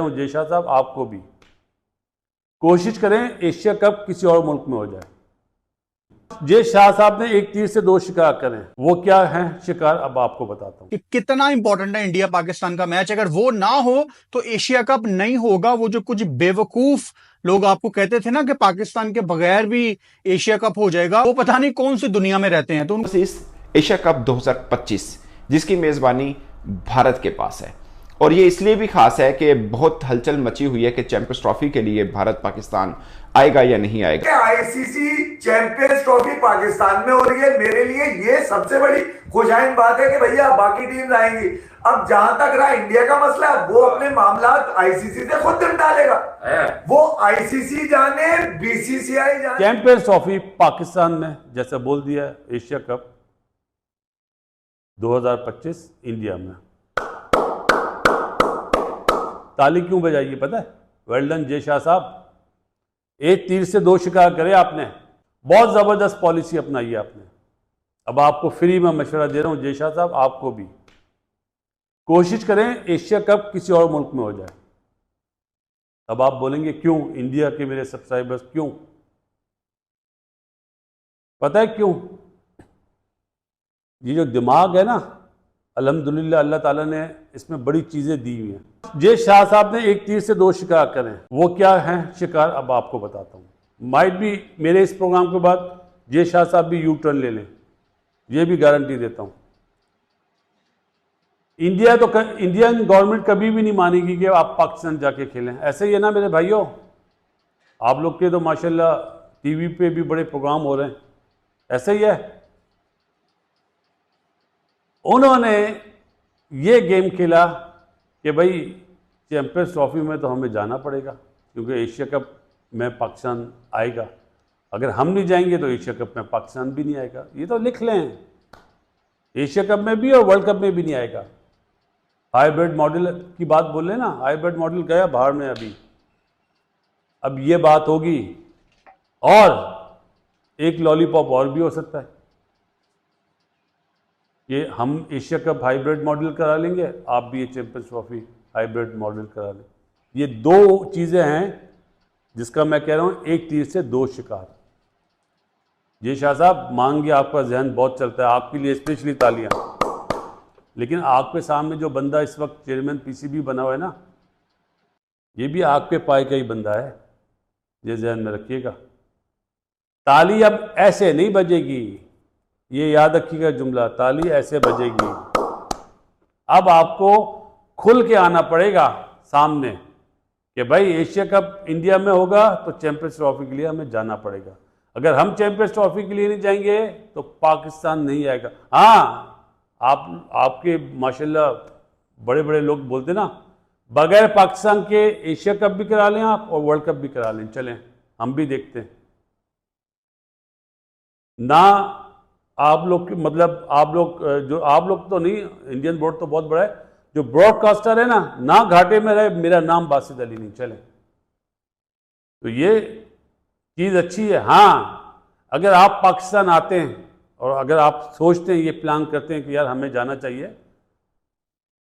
जय शाह साहब, आपको भी कोशिश करें एशिया कप किसी और मुल्क में हो जाए। जय शाह साहब ने एक तीर से दो शिकार करें, वो क्या है शिकार, अब आपको बताता हूं कि कितना इंपॉर्टेंट है इंडिया पाकिस्तान का मैच। अगर वो ना हो तो एशिया कप नहीं होगा। वो जो कुछ बेवकूफ लोग आपको कहते थे ना कि पाकिस्तान के बगैर भी एशिया कप हो जाएगा, वो पता नहीं कौन सी दुनिया में रहते हैं। तो इस एशिया कप 2025 जिसकी मेजबानी भारत के पास है, और ये इसलिए भी खास है कि बहुत हलचल मची हुई है कि चैंपियंस ट्रॉफी के लिए भारत पाकिस्तान आएगा या नहीं आएगा। आईसीसी चैंपियंस ट्रॉफी पाकिस्तान में हो रही है, मेरे लिए ये सबसे बड़ी खुशहाइन बात है कि भैया बाकी टीम आएंगी। अब जहां तक रहा इंडिया का मसला, वो अपने मामला आईसीसी से खुद निपटा लेगा। वो आईसीसी जाने, बीसीसीआई जाने। चैंपियंस ट्रॉफी पाकिस्तान में, जैसा बोल दिया, एशिया कप 2025 इंडिया में। ताली क्यों बजाइए पता है? वेल डन जय शाह साहब, एक तीर से दो शिकार करे आपने। बहुत जबरदस्त पॉलिसी अपनाई है आपने। अब आपको फ्री में मशवरा दे रहा हूं जय शाह साहब, आपको भी कोशिश करें एशिया कप किसी और मुल्क में हो जाए। अब आप बोलेंगे क्यों इंडिया के मेरे सब्सक्राइबर्स, क्यों? पता है क्यों? ये जो दिमाग है ना, अल्हम्दुलिल्लाह अल्लाह ताला ने इसमें बड़ी चीज़ें दी हुई हैं। जय शाह साहब ने एक तीर से दो शिकार करें, वो क्या है शिकार, अब आपको बताता हूँ। माइट भी मेरे इस प्रोग्राम के बाद जय शाह साहब भी यू टर्न ले लें, ये भी गारंटी देता हूँ। इंडियन गवर्नमेंट कभी भी नहीं मानेगी कि आप पाकिस्तान जाके खेलें। ऐसे ही है ना मेरे भाइयों, आप लोग के तो माशाल्लाह टीवी पे भी बड़े प्रोग्राम हो रहे हैं, ऐसे ही है। उन्होंने ये गेम खेला कि भाई चैंपियंस ट्रॉफी में तो हमें जाना पड़ेगा क्योंकि एशिया कप में पाकिस्तान आएगा। अगर हम नहीं जाएंगे तो एशिया कप में पाकिस्तान भी नहीं आएगा। ये तो लिख लें, एशिया कप में भी और वर्ल्ड कप में भी नहीं आएगा। हाइब्रिड मॉडल की बात बोल लेना, हाइब्रिड मॉडल गया बाहर में अभी। अब ये बात होगी और एक लॉलीपॉप और भी हो सकता है कि हम एशिया कप हाइब्रिड मॉडल करा लेंगे, आप भी ये चैंपियंस ट्रॉफी हाइब्रिड मॉडल करा लें। ये दो चीज़ें हैं जिसका मैं कह रहा हूँ एक तीर से दो शिकार। ये शाह साहब मांगे, आपका जहन बहुत चलता है, आपके लिए स्पेशली तालियां। लेकिन आपके सामने जो बंदा इस वक्त चेयरमैन पीसीबी बना हुआ है ना, ये भी आपके पाए का ही बंदा है, ये जहन में रखिएगा। ताली अब ऐसे नहीं बजेगी, ये याद रखिएगा जुमला, ताली ऐसे बजेगी। अब आपको खुल के आना पड़ेगा सामने कि भाई एशिया कप इंडिया में होगा तो चैंपियंस ट्रॉफी के लिए हमें जाना पड़ेगा। अगर हम चैंपियंस ट्रॉफी के लिए नहीं जाएंगे तो पाकिस्तान नहीं आएगा। हाँ, आपके माशाल्लाह बड़े बड़े लोग बोलते ना, बगैर पाकिस्तान के एशिया कप भी करा लें आप और वर्ल्ड कप भी करा लें, चलें हम भी देखते हैं ना। आप लोग मतलब आप लोग तो नहीं, इंडियन बोर्ड तो बहुत बड़ा है, जो ब्रॉडकास्टर है ना घाटे में रहे, मेरा नाम बासित अली नहीं, चले। तो ये चीज़ अच्छी है। हाँ, अगर आप पाकिस्तान आते हैं और अगर आप सोचते हैं, ये प्लान करते हैं कि यार हमें जाना चाहिए,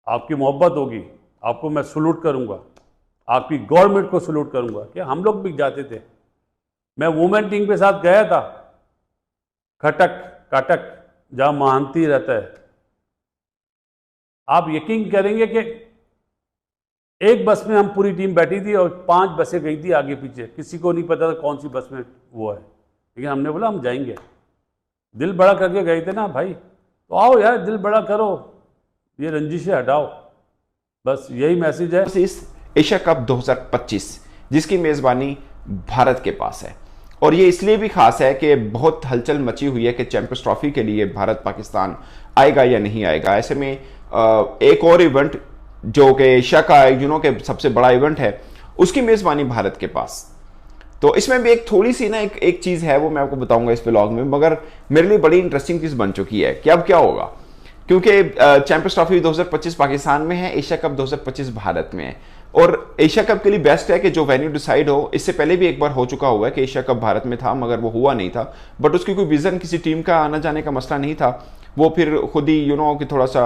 आपकी मोहब्बत होगी, आपको मैं सलूट करूंगा, आपकी गवर्नमेंट को सलूट करूंगा कि हम लोग भी जाते थे। मैं वुमेन टीम के साथ गया था खटक काटक, जहां महांती रहता है। आप यकीन करेंगे कि एक बस में हम पूरी टीम बैठी थी और 5 बसें गई थी आगे पीछे, किसी को नहीं पता था कौन सी बस में वो है, लेकिन हमने बोला हम जाएंगे। दिल बड़ा करके गए थे ना भाई, तो आओ यार दिल बड़ा करो, ये रंजिशें हटाओ, बस यही मैसेज है। इस एशिया कप 2025 जिसकी मेजबानी भारत के पास है, और ये इसलिए भी खास है कि बहुत हलचल मची हुई है कि चैंपियंस ट्रॉफी के लिए भारत पाकिस्तान आएगा या नहीं आएगा। ऐसे में एक और इवेंट जो कि एशिया का आयोजनों के सबसे बड़ा इवेंट है, उसकी मेजबानी भारत के पास। तो इसमें भी एक थोड़ी सी ना एक चीज़ है, वो मैं आपको बताऊंगा इस व्लॉग में, मगर मेरे लिए बड़ी इंटरेस्टिंग चीज़ बन चुकी है कि अब क्या होगा, क्योंकि चैंपियंस ट्रॉफी 2025 पाकिस्तान में है, एशिया कप 2025 भारत में है। और एशिया कप के लिए बेस्ट है कि जो वेन्यू डिसाइड हो, इससे पहले भी एक बार हो चुका हुआ है कि एशिया कप भारत में था मगर वो हुआ नहीं था, बट उसकी कोई विजन किसी टीम का आना जाने का मसला नहीं था, वो फिर खुद ही कि थोड़ा सा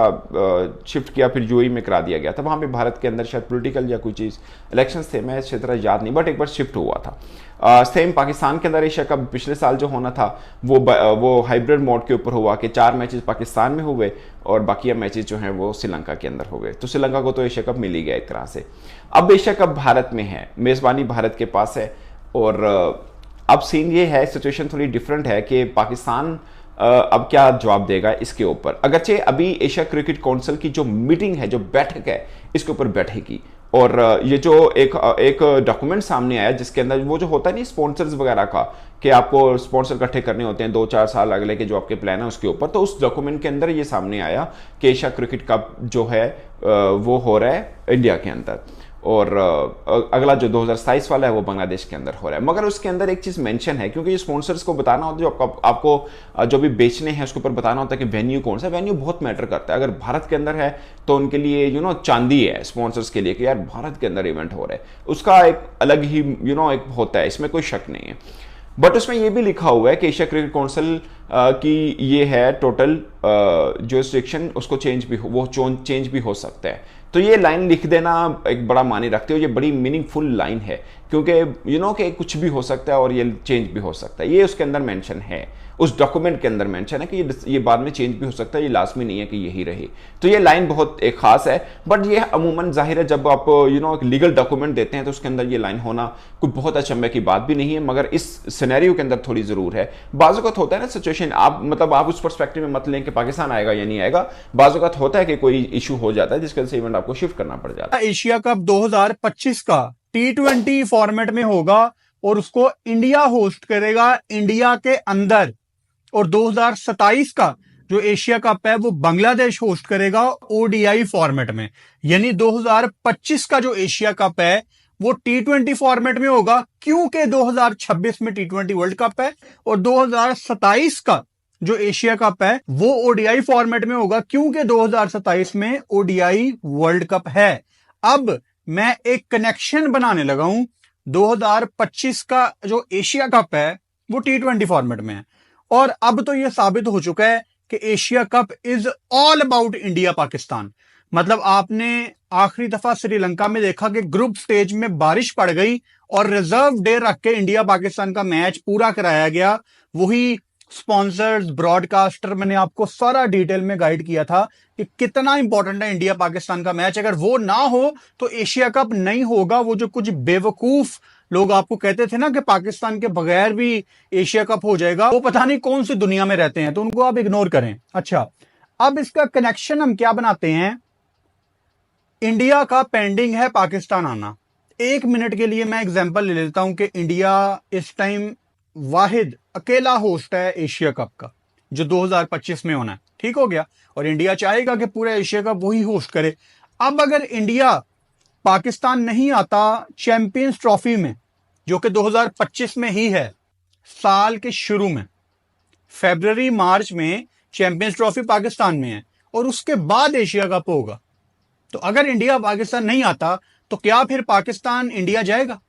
शिफ्ट किया, फिर यूएई में करा दिया गया था। वहाँ पे भारत के अंदर शायद पॉलिटिकल या कोई चीज़ इलेक्शंस थे, मैं अच्छी तरह याद नहीं, बट एक बार शिफ्ट हुआ था। सेम पाकिस्तान के अंदर एशिया कप पिछले साल जो होना था वो हाइब्रिड मोड के ऊपर हुआ कि 4 मैचेस पाकिस्तान में हुए और बाकी मैचेस जो हैं वो श्रीलंका के अंदर हो गए। तो श्रीलंका को तो एशिया कप मिल ही गया एक तरह से। अब एशिया कप भारत में है, मेज़बानी भारत के पास है, और अब सीन ये है, सिचुएशन थोड़ी डिफरेंट है कि पाकिस्तान अब क्या जवाब देगा इसके ऊपर। अगरचे अभी एशिया क्रिकेट काउंसिल की जो मीटिंग है, जो बैठक है, इसके ऊपर बैठेगी, और ये जो एक डॉक्यूमेंट सामने आया जिसके अंदर वो जो होता है नहीं स्पॉन्सर्स वगैरह का, कि आपको स्पॉन्सर इकट्ठे करने होते हैं 2-4 साल अगले के जो आपके प्लान है उसके ऊपर, तो उस डॉक्यूमेंट के अंदर ये सामने आया कि एशिया क्रिकेट कप जो है वो हो रहा है इंडिया के अंदर, और अगला जो 2027 वाला है वो बांग्लादेश के अंदर हो रहा है। मगर उसके अंदर एक चीज़ मेंशन है, क्योंकि ये स्पॉन्सर्स को बताना होता है, जो आपको जो भी बेचने हैं उसके ऊपर बताना होता है कि वेन्यू कौन सा। वेन्यू बहुत मैटर करता है। अगर भारत के अंदर है तो उनके लिए चांदी है स्पॉन्सर्स के लिए कि यार भारत के अंदर इवेंट हो रहा है, उसका एक अलग ही एक होता है, इसमें कोई शक नहीं है। बट उसमें यह भी लिखा हुआ है कि एशिया क्रिकेट काउंसिल की ये है टोटल जुरिस्डिक्शन, उसको चेंज भी हो सकता है। तो ये लाइन लिख देना एक बड़ा मायने रखते हो, ये बड़ी मीनिंगफुल लाइन है, क्योंकि कि कुछ भी हो सकता है और ये चेंज भी हो सकता है। ये उसके अंदर मेंशन है, उस डॉक्यूमेंट के अंदर मेंशन है कि ये बाद में चेंज भी हो सकता है, ये लाजमी नहीं है कि यही रहे। तो ये लाइन बहुत एक खास है, बट ये अमूमन जाहिर है जब आप एक लीगल डॉक्यूमेंट देते हैं तो उसके अंदर ये लाइन होना कोई बहुत अचंभे की बात भी नहीं है, मगर इस सिनेरियो के अंदर थोड़ी जरूर है। बाज़ होता है ना सिचुएशन, आप उस पर्सपेक्टिव में मत लें कि पाकिस्तान आएगा या नहीं आएगा। बाज़ होता है कि कोई इशू हो जाता है जिसके वजह से इवेंट आपको शिफ्ट करना पड़ जाता है। एशिया कप 2025 का T20 फॉर्मेट में होगा और उसको इंडिया होस्ट करेगा इंडिया के अंदर, और 2027 का जो एशिया कप है वो बांग्लादेश होस्ट करेगा ODI फॉर्मेट में। यानी 2025 का जो एशिया कप है वो T20 फॉर्मेट में होगा, क्योंकि 2026 में T20 वर्ल्ड कप है, और 2027 का जो एशिया कप है वो ODI फॉर्मेट में होगा, क्योंकि 2027 में ODI वर्ल्ड कप है। अब मैं एक कनेक्शन बनाने लगा हूं, 2025 का जो एशिया कप है वो T20 फॉर्मेट में है, और अब तो यह साबित हो चुका है कि Asia cup is all about India Pakistan. मतलब आपने आखिरी दफा श्रीलंका में देखा कि ग्रुप स्टेज में बारिश पड़ गई और रिजर्व डे रख के इंडिया पाकिस्तान का मैच पूरा कराया गया। वही स्पॉन्सर्स, ब्रॉडकास्टर, मैंने आपको सारा डिटेल में गाइड किया था कि कितना इंपॉर्टेंट है इंडिया पाकिस्तान का मैच। अगर वो ना हो तो एशिया कप नहीं होगा। वो जो कुछ बेवकूफ लोग आपको कहते थे ना कि पाकिस्तान के बगैर भी एशिया कप हो जाएगा, वो पता नहीं कौन सी दुनिया में रहते हैं, तो उनको आप इग्नोर करें। अच्छा, अब इसका कनेक्शन हम क्या बनाते हैं। इंडिया का पेंडिंग है पाकिस्तान आना। 1 मिनट के लिए मैं एग्जांपल ले लेता हूं कि इंडिया इस टाइम वाहिद अकेला होस्ट है एशिया कप का, जो 2025 में होना है। ठीक हो गया, और इंडिया चाहेगा कि पूरा एशिया कप वही होस्ट करे। अब अगर इंडिया पाकिस्तान नहीं आता चैंपियंस ट्रॉफी में, जो कि 2025 में ही है, साल के शुरू में फरवरी मार्च में चैंपियंस ट्रॉफी पाकिस्तान में है, और उसके बाद एशिया कप होगा, तो अगर इंडिया पाकिस्तान नहीं आता तो क्या फिर पाकिस्तान इंडिया जाएगा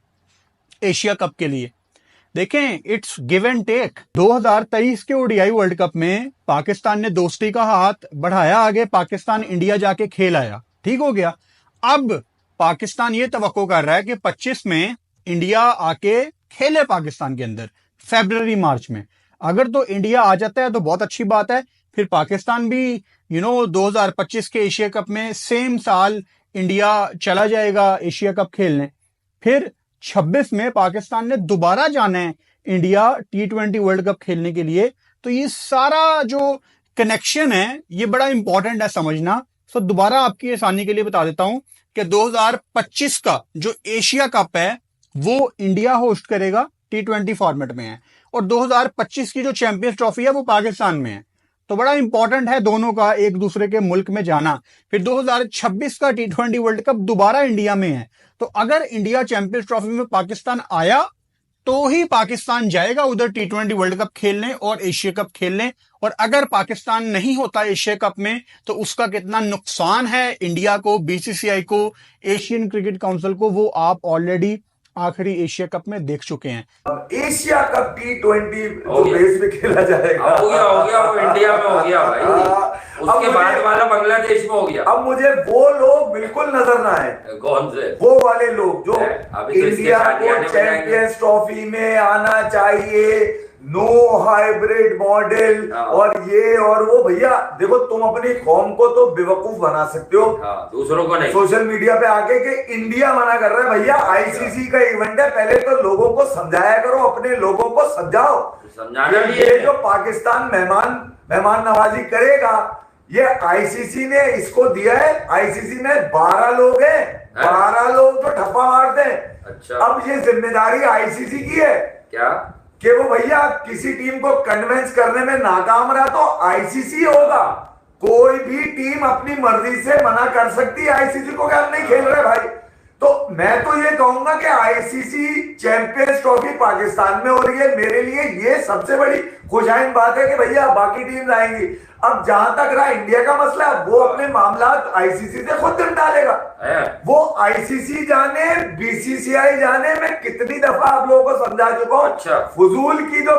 एशिया कप के लिए? देखें, इट्स गिव एंड टेक। 2023 के ODI वर्ल्ड कप में पाकिस्तान ने दोस्ती का हाथ बढ़ाया आगे, पाकिस्तान इंडिया जाके खेल आया। ठीक हो गया। अब पाकिस्तान ये तवक्को कर रहा है कि 25 में इंडिया आके खेले पाकिस्तान के अंदर, फरवरी मार्च में। अगर तो इंडिया आ जाता है तो बहुत अच्छी बात है, फिर पाकिस्तान भी 2025 के एशिया कप में सेम साल इंडिया चला जाएगा एशिया कप खेलने। फिर 26 में पाकिस्तान ने दोबारा जाना है इंडिया T20 वर्ल्ड कप खेलने के लिए। तो ये सारा जो कनेक्शन है ये बड़ा इंपॉर्टेंट है समझना। तो दोबारा आपकी आसानी के लिए बता देता हूं कि 2025 का जो एशिया कप है वो इंडिया होस्ट करेगा, T20 फॉर्मेट में है, और 2025 की जो चैंपियंस ट्रॉफी है वो पाकिस्तान में है। तो बड़ा इंपॉर्टेंट है दोनों का एक दूसरे के मुल्क में जाना। फिर 2026 का T20 वर्ल्ड कप दोबारा इंडिया में है। तो अगर इंडिया चैंपियंस ट्रॉफी में पाकिस्तान आया तो ही पाकिस्तान जाएगा उधर T20 वर्ल्ड कप खेलने और एशिया कप खेलने, और अगर पाकिस्तान नहीं होता एशिया कप में तो उसका कितना नुकसान है इंडिया को, BCCI को, एशियन क्रिकेट काउंसिल को, वो आप ऑलरेडी आखिरी एशिया कप में देख चुके हैं। अब एशिया कप T20 जो देश में खेला जाएगा, हो गया वो इंडिया में हो गया भाई, उसके बाद वाला बांग्लादेश में हो गया। अब मुझे वो लोग बिल्कुल नजर ना आए। कौन से? वो वाले लोग जो अभी तो इंडिया को चैंपियंस ट्रॉफी में आना चाहिए, नो हाइब्रिड मॉडल और ये और वो। भैया देखो, तुम अपनी कौम को तो बेवकूफ बना सकते हो, दूसरों को नहीं। सोशल मीडिया पे आके कि इंडिया मना कर रहा है। भैया आईसीसी का इवेंट है, पहले तो लोगों को समझाया करो, अपने लोगों को समझाओ। समझाना भी ये जो पाकिस्तान मेहमान नवाजी करेगा, ये आईसीसी ने इसको दिया है। आईसीसी में 12 लोग हैं, 12 लोग तो ठप्पा मारते हैं। अच्छा, अब ये जिम्मेदारी आईसीसी की है क्या कि वो भैया किसी टीम को कन्विंस करने में नाकाम रहा तो आईसीसी होगा। कोई भी टीम अपनी मर्जी से मना कर सकती है आईसीसी को कि हम नहीं खेल रहे भाई। तो मैं तो ये कहूंगा कि आईसीसी चैंपियंस ट्रॉफी पाकिस्तान में हो रही है, मेरे लिए ये सबसे बड़ी खुशहाइन बात है कि भैया बाकी टीम आएंगी। अब जहां तक रहा इंडिया का मसला, वो अपने मामला आईसीसी से खुद निपटालेगा। वो आईसीसी जाने, बीसीसीआई जाने, मैं कितनी दफा आप लोगों को समझा चुका हूं। अच्छा, फजूल की जो